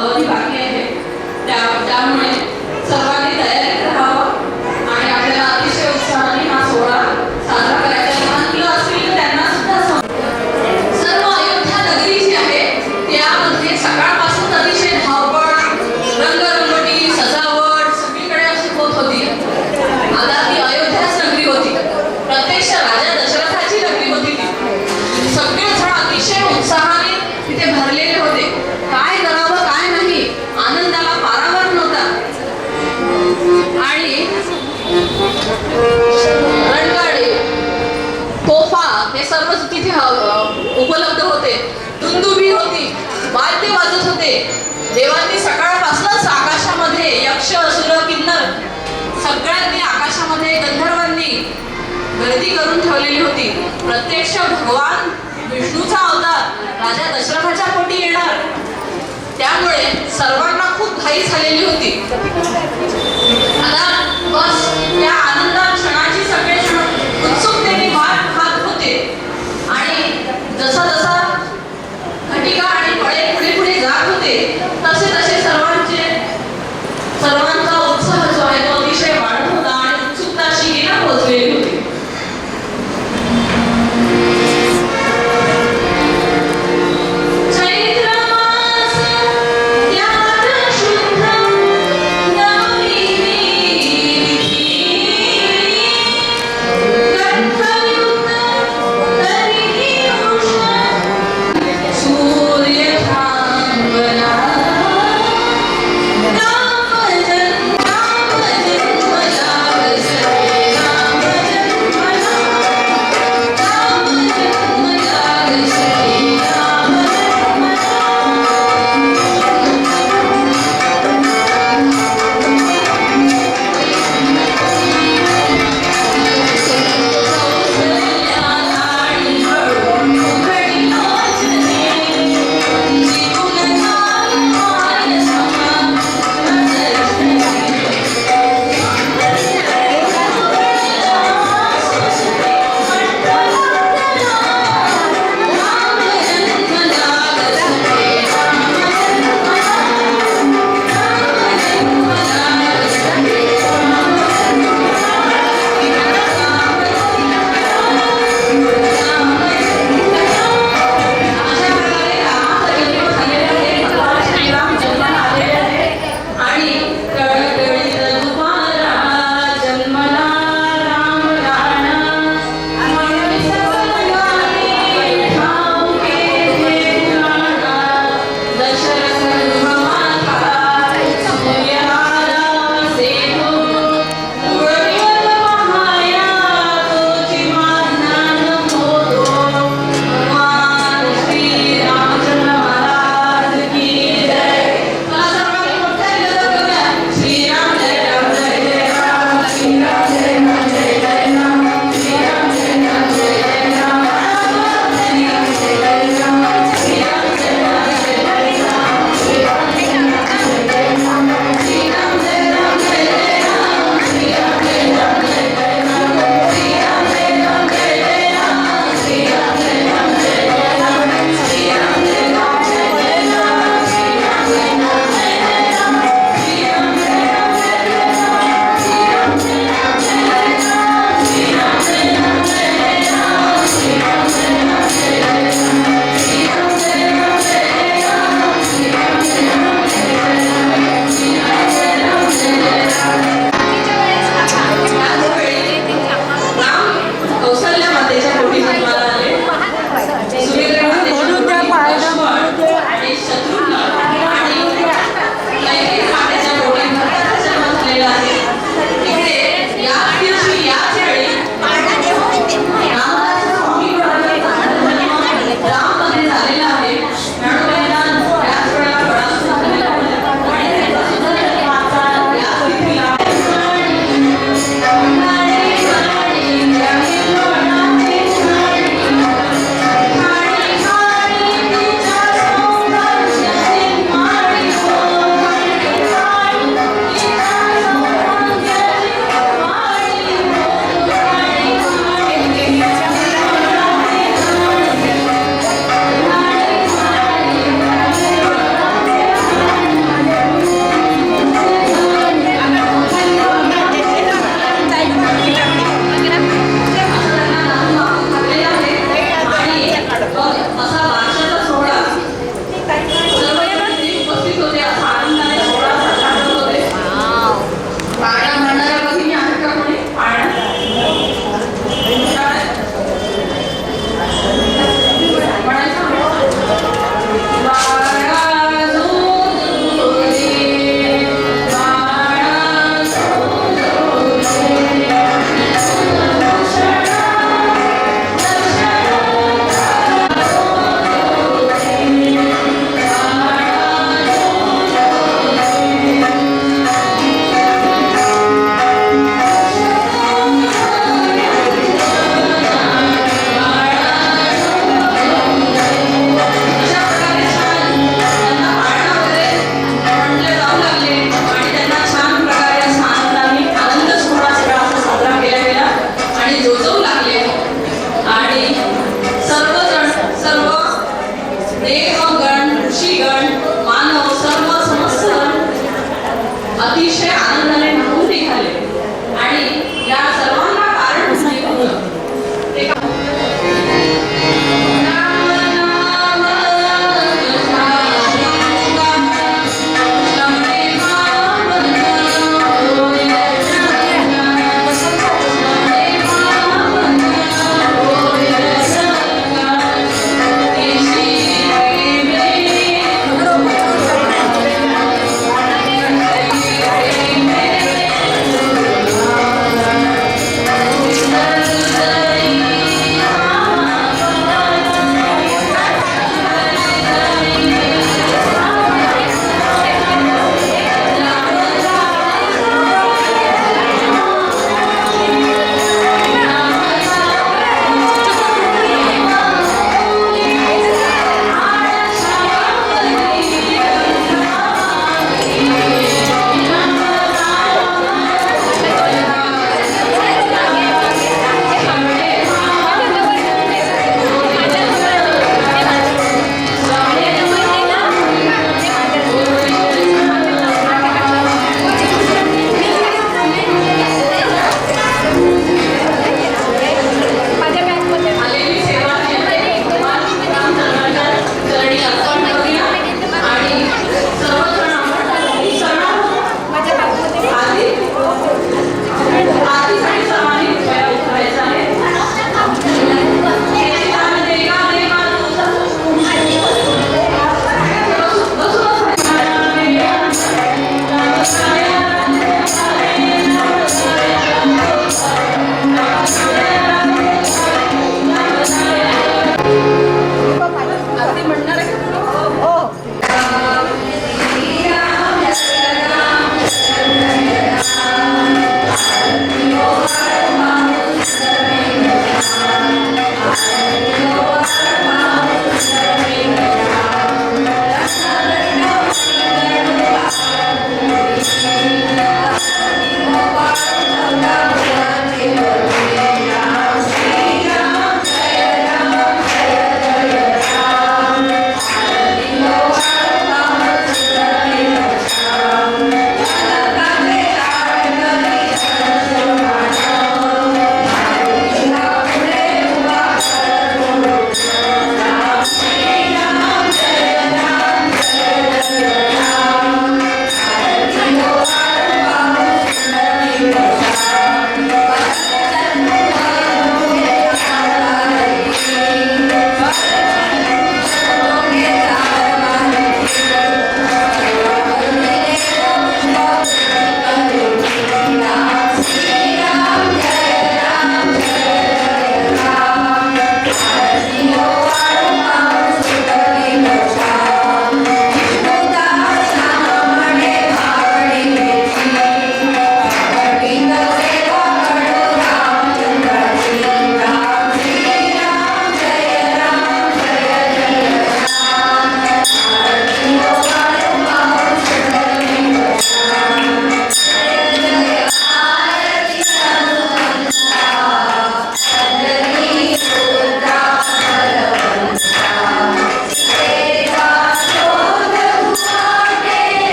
अवधी बाकी आहे त्यामुळे सर्वांनी तयारीत राहावं आणि आपल्याला अतिशय उत्साहाने हा सोहळा साजरा करायचा आहे. लहान मुलं असतील तर त्यांना सुद्धा सर्व अयोध्या नगरी जी आहे त्यामध्ये सकाळपासून अतिशय धावपळ, रंगरंगोटी, सजावट सगळीकडे अशी होत होती. आता ती अयोध्याच नगरी होती. प्रत्यक्ष राजा दशरथाची नगरी होती ती. सगळेजण अतिशय उत्साहाने तिथे भरलेले होते. काय करावं काय नाही आनंदाला पारावर नव्हता. आणि रणगाडे, तोफा हे सर्व तिथे उपलब्ध होते. दुंदुभी होती, वाद्य वाजत होते. देवांनी सकाळपासूनच आकाशामध्ये यक्ष, असुर, किन्नर सगळ्यांनी आकाशामध्ये गंधर्वांनी गर्दी करून ठेवलेली होती. प्रत्यक्ष भगवान विष्णूचा अवतार राजा दशरथाच्या पोटी येणार. त्यामुळे सर्वांना खूप घाई झालेली होती. आता बस त्या आनंदात क्षणाची सगळेजण उत्सुकतेने वाट पाहत होते. आणि जसा जसा घटिका आणि फळे पुढे पुढे जात होते तसे तसे सर्वांचा उत्साह जो आहे तो अतिशय वाढत होता आणि उत्सुकता शिगेला पोहोचलेली होती. चैत्र मास त्यात शुद्ध नवमी अतिशय आनंदाने न्हाऊन निघाले आणि या सर्व